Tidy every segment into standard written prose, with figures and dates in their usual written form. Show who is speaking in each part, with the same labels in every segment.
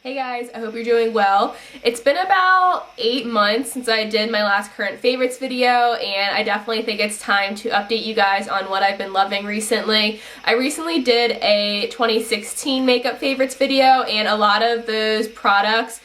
Speaker 1: Hey guys, I hope you're doing well. It's been about 8 months since I did my last current favorites video, and I definitely think it's time to update you guys on what I've been loving recently. I recently did a 2016 makeup favorites video, and a lot of those products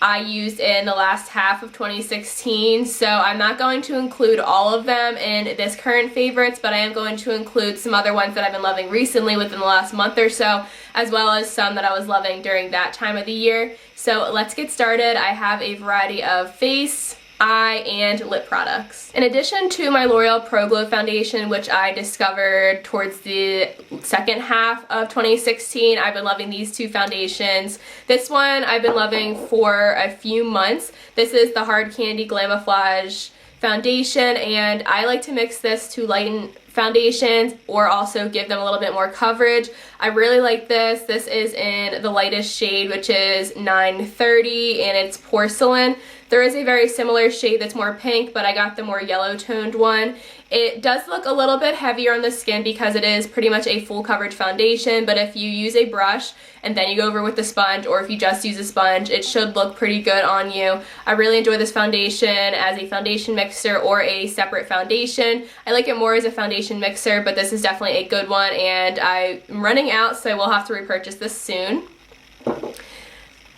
Speaker 1: I used in the last half of 2016, so I'm not going to include all of them in this current favorites, but I am going to include some other ones that I've been loving recently within the last month or so, as well as some that I was loving during that time of the year. So let's get started. I have a variety of face, eye, and lip products. In addition to my L'Oreal Pro Glow foundation, which I discovered towards the second half of 2016, I've been loving these two foundations. This one I've been loving for a few months. This is the Hard Candy Glamoflauge foundation, and I like to mix this to lighten foundations or also give them a little bit more coverage. I really like this. This is in the lightest shade, which is 930, and it's Porcelain. There is a very similar shade that's more pink, but I got the more yellow toned one. It does look a little bit heavier on the skin because it is pretty much a full coverage foundation, but if you use a brush and then you go over with the sponge, or if you just use a sponge, it should look pretty good on you. I really enjoy this foundation as a foundation mixer or a separate foundation. I like it more as a foundation mixer, but this is definitely a good one, and I'm running out, so I will have to repurchase this soon.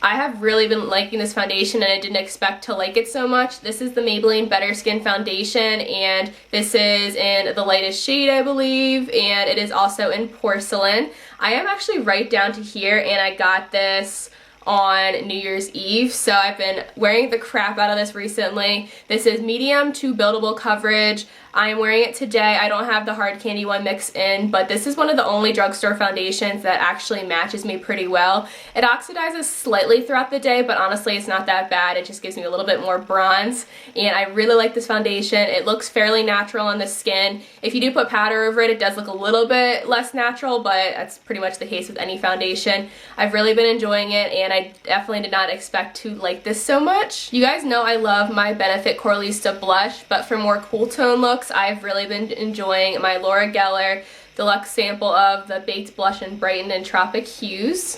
Speaker 1: I have really been liking this foundation, and I didn't expect to like it so much. This is the Maybelline Better Skin Foundation, and this is in the lightest shade, I believe, and it is also in Porcelain. I am actually right down to here, and I got this on New Year's Eve, so I've been wearing the crap out of this recently. This is medium to buildable coverage. I am wearing it today. I don't have the Hard Candy one mixed in, but this is one of the only drugstore foundations that actually matches me pretty well. It oxidizes slightly throughout the day, but honestly it's not that bad. It just gives me a little bit more bronze, and I really like this foundation. It looks fairly natural on the skin. If you do put powder over it, it does look a little bit less natural, but that's pretty much the case with any foundation. I've really been enjoying it, and I definitely did not expect to like this so much. You guys know I love my Benefit Coralista blush, but for more cool tone looks, I've really been enjoying my Laura Geller deluxe sample of the Baked Blush Brighten in Tropic Hues.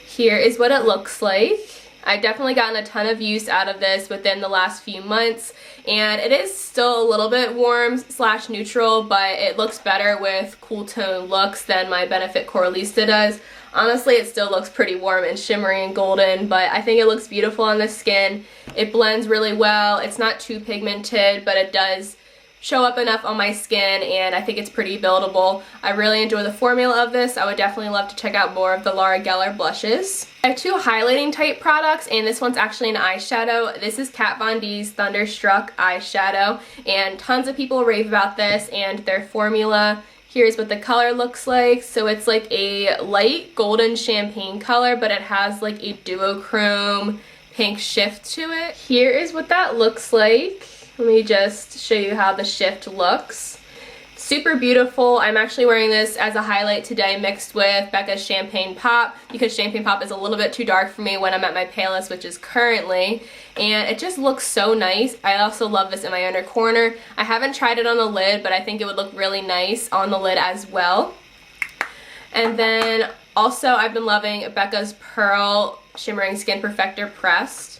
Speaker 1: Here is what it looks like. I've definitely gotten a ton of use out of this within the last few months, and it is still a little bit warm / neutral, but it looks better with cool tone looks than my Benefit Coralista does. Honestly, it still looks pretty warm and shimmery and golden, but I think it looks beautiful on the skin. It blends really well. It's not too pigmented, but it does show up enough on my skin, and I think it's pretty buildable. I really enjoy the formula of this. I would definitely love to check out more of the Laura Geller blushes. I have two highlighting type products, and this one's actually an eyeshadow. This is Kat Von D's Thunderstruck eyeshadow, and tons of people rave about this and their formula. Here's what the color looks like. So it's like a light golden champagne color, but it has like a duochrome pink shift to it. Here is what that looks like. Let me just show you how the shift looks. Super beautiful. I'm actually wearing this as a highlight today mixed with Becca's Champagne Pop, because Champagne Pop is a little bit too dark for me when I'm at my palest, which is currently, and it just looks so nice. I also love this in my inner corner. I haven't tried it on the lid, but I think it would look really nice on the lid as well. And then also I've been loving Becca's Pearl Shimmering Skin Perfector Pressed.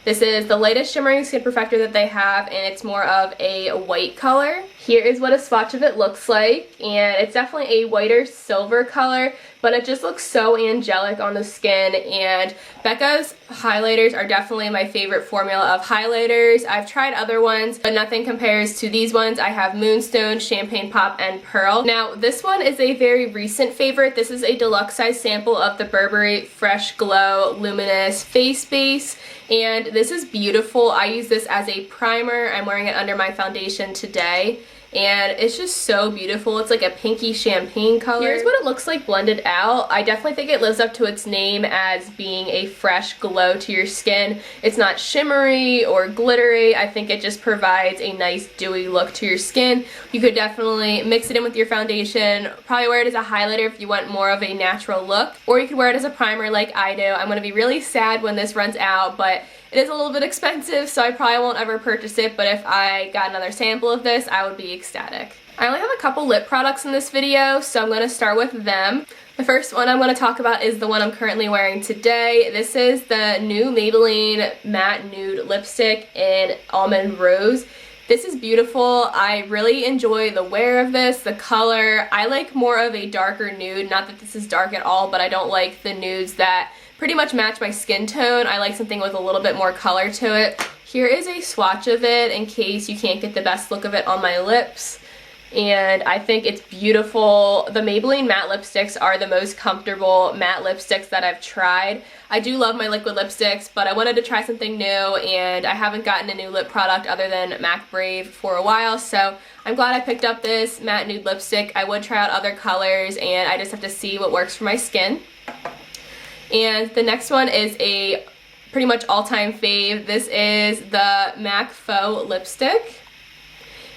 Speaker 1: This is the latest Shimmering Skin Perfector that they have, and it's more of a white color. Here is what a swatch of it looks like, and it's definitely a whiter silver color, but it just looks so angelic on the skin, and Becca's highlighters are definitely my favorite formula of highlighters. I've tried other ones, but nothing compares to these ones. I have Moonstone, Champagne Pop, and Pearl. Now, this one is a very recent favorite. This is a deluxe size sample of the Burberry Fresh Glow Luminous Face Base, and this is beautiful. I use this as a primer. I'm wearing it under my foundation today, and it's just so beautiful. It's like a pinky champagne color. Here's what it looks like blended out. I definitely think it lives up to its name as being a fresh glow to your skin. It's not shimmery or glittery. I think it just provides a nice dewy look to your skin. You could definitely mix it in with your foundation, probably wear it as a highlighter if you want more of a natural look, or you could wear it as a primer like I do. I'm going to be really sad when this runs out, but it is a little bit expensive, so I probably won't ever purchase it, but if I got another sample of this, I would be ecstatic. I only have a couple lip products in this video, so I'm going to start with them. The first one I'm going to talk about is the one I'm currently wearing today. This is the new Maybelline Matte Nude Lipstick in Almond Rose. This is beautiful. I really enjoy the wear of this, the color. I like more of a darker nude, not that this is dark at all, but I don't like the nudes that pretty much match my skin tone. I like something with a little bit more color to it. Here is a swatch of it in case you can't get the best look of it on my lips. And I think it's beautiful. The Maybelline matte lipsticks are the most comfortable matte lipsticks that I've tried. I do love my liquid lipsticks, but I wanted to try something new, and I haven't gotten a new lip product other than MAC Brave for a while, so I'm glad I picked up this matte nude lipstick. I would try out other colors, and I just have to see what works for my skin. And the next one is a pretty much all-time fave. This is the MAC Faux lipstick,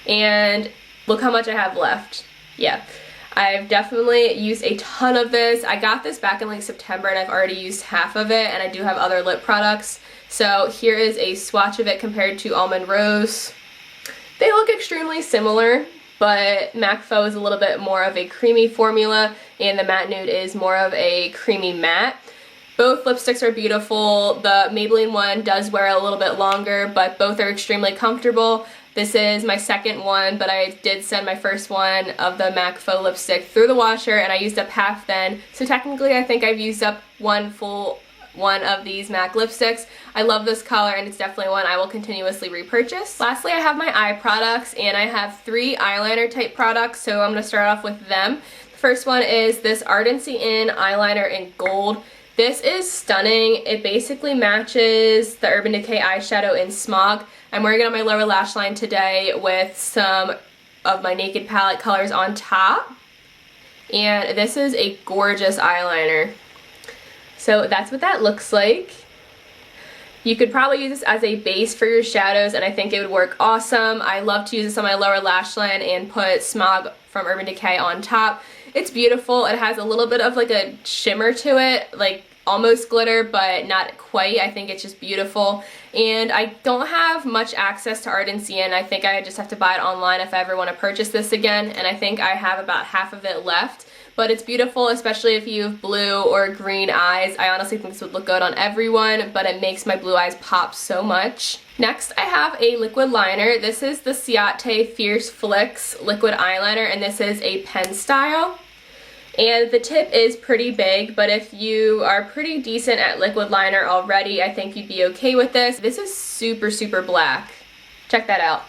Speaker 1: and look how much I have left. Yeah, I've definitely used a ton of this. I got this back in like September and I've already used half of it, and I do have other lip products. So here is a swatch of it compared to Almond Rose. They look extremely similar, but MAC Faux is a little bit more of a creamy formula and the Matte Nude is more of a creamy matte. Both lipsticks are beautiful. The Maybelline one does wear a little bit longer, but both are extremely comfortable. This is my second one, but I did send my first one of the MAC Faux lipstick through the washer, and I used up half then. So technically I think I've used up one full one of these MAC lipsticks. I love this color, and it's definitely one I will continuously repurchase. Lastly, I have my eye products, and I have 3 eyeliner type products, so I'm going to start off with them. The first one is this Ardency Inn eyeliner in gold. This is stunning. It basically matches the Urban Decay eyeshadow in Smog. I'm wearing it on my lower lash line today with some of my Naked palette colors on top. And this is a gorgeous eyeliner. So that's what that looks like. You could probably use this as a base for your shadows, and I think it would work awesome. I love to use this on my lower lash line and put Smog from Urban Decay on top. It's beautiful. It has a little bit of like a shimmer to it, like almost glitter, but not quite. I think it's just beautiful. And I don't have much access to Ardency Inn. I think I just have to buy it online if I ever want to purchase this again, and I think I have about half of it left. But it's beautiful, especially if you have blue or green eyes. I honestly think this would look good on everyone, but it makes my blue eyes pop so much. Next, I have a liquid liner. This is the Ciate Fierce Flicks liquid eyeliner, and this is a pen style. And the tip is pretty big, but if you are pretty decent at liquid liner already, I think you'd be okay with this. This is super, super black. Check that out.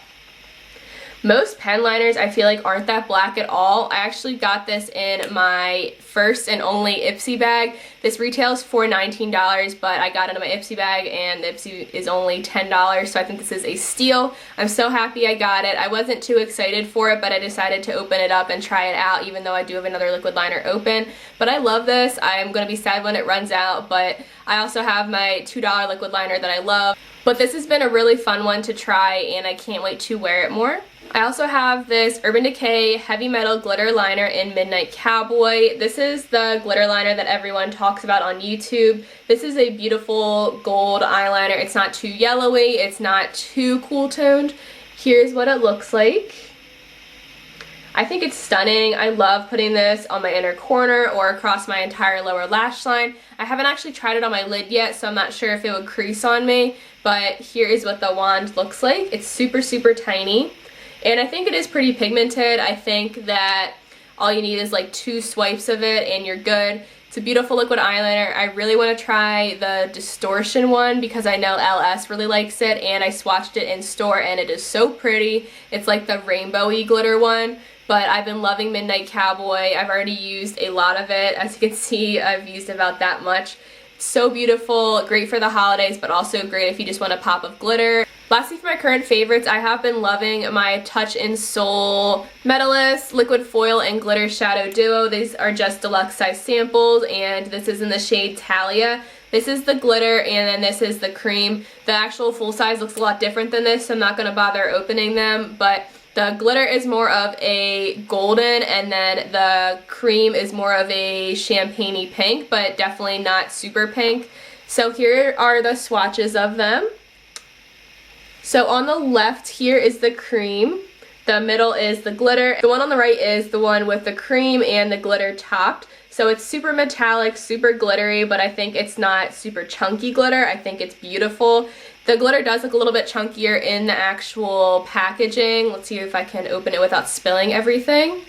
Speaker 1: Most pen liners I feel like aren't that black at all. I actually got this in my first and only Ipsy bag. This retails for $19, but I got it in my Ipsy bag, and the Ipsy is only $10, so I think this is a steal. I'm so happy I got it. I wasn't too excited for it, but I decided to open it up and try it out, even though I do have another liquid liner open. But I love this. I'm going to be sad when it runs out, but I also have my $2 liquid liner that I love. But this has been a really fun one to try, and I can't wait to wear it more. I also have this Urban Decay Heavy Metal Glitter Liner in Midnight Cowboy. This is the glitter liner that everyone talks about on YouTube. This is a beautiful gold eyeliner. It's not too yellowy, it's not too cool toned. Here's what it looks like. I think it's stunning. I love putting this on my inner corner or across my entire lower lash line. I haven't actually tried it on my lid yet, so I'm not sure if it would crease on me, but here is what the wand looks like. It's super, super tiny. And I think it is pretty pigmented. I think that all you need is like 2 swipes of it and you're good. It's a beautiful liquid eyeliner. I really want to try the distortion one because I know LS really likes it, and I swatched it in store and it is so pretty. It's like the rainbowy glitter one, but I've been loving Midnight Cowboy. I've already used a lot of it. As you can see, I've used about that much. So beautiful, great for the holidays, but also great if you just want a pop of glitter. Lastly, for my current favorites, I have been loving my Touch in Soul Metalist Liquid Foil and Glitter Shadow Duo. These are just deluxe size samples, and this is in the shade Talia. This is the glitter, and then this is the cream. The actual full size looks a lot different than this, so I'm not going to bother opening them, but the glitter is more of a golden, and then the cream is more of a champagne-y pink, but definitely not super pink. So here are the swatches of them. So on the left here is the cream, the middle is the glitter, the one on the right is the one with the cream and the glitter topped. So it's super metallic, super glittery, but I think it's not super chunky glitter. I think it's beautiful. The glitter does look a little bit chunkier in the actual packaging. Let's see if I can open it without spilling everything.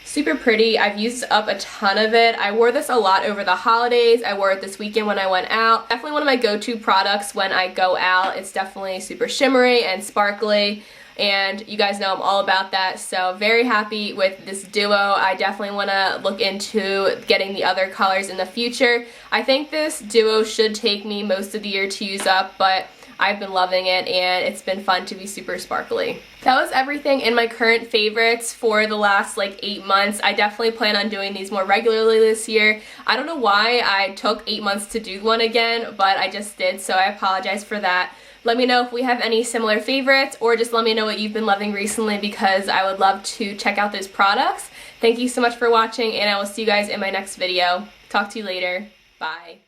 Speaker 1: Super pretty. I've used up a ton of it. I wore this a lot over the holidays. I wore it this weekend when I went out. Definitely one of my go-to products when I go out. It's definitely super shimmery and sparkly, and you guys know I'm all about that, so very happy with this duo. I definitely want to look into getting the other colors in the future. I think this duo should take me most of the year to use up, but I've been loving it and it's been fun to be super sparkly. That was everything in my current favorites for the last like 8 months. I definitely plan on doing these more regularly this year. I don't know why I took 8 months to do one again, but I just did, so I apologize for that. Let me know if we have any similar favorites, or just let me know what you've been loving recently, because I would love to check out those products. Thank you so much for watching, and I will see you guys in my next video. Talk to you later. Bye.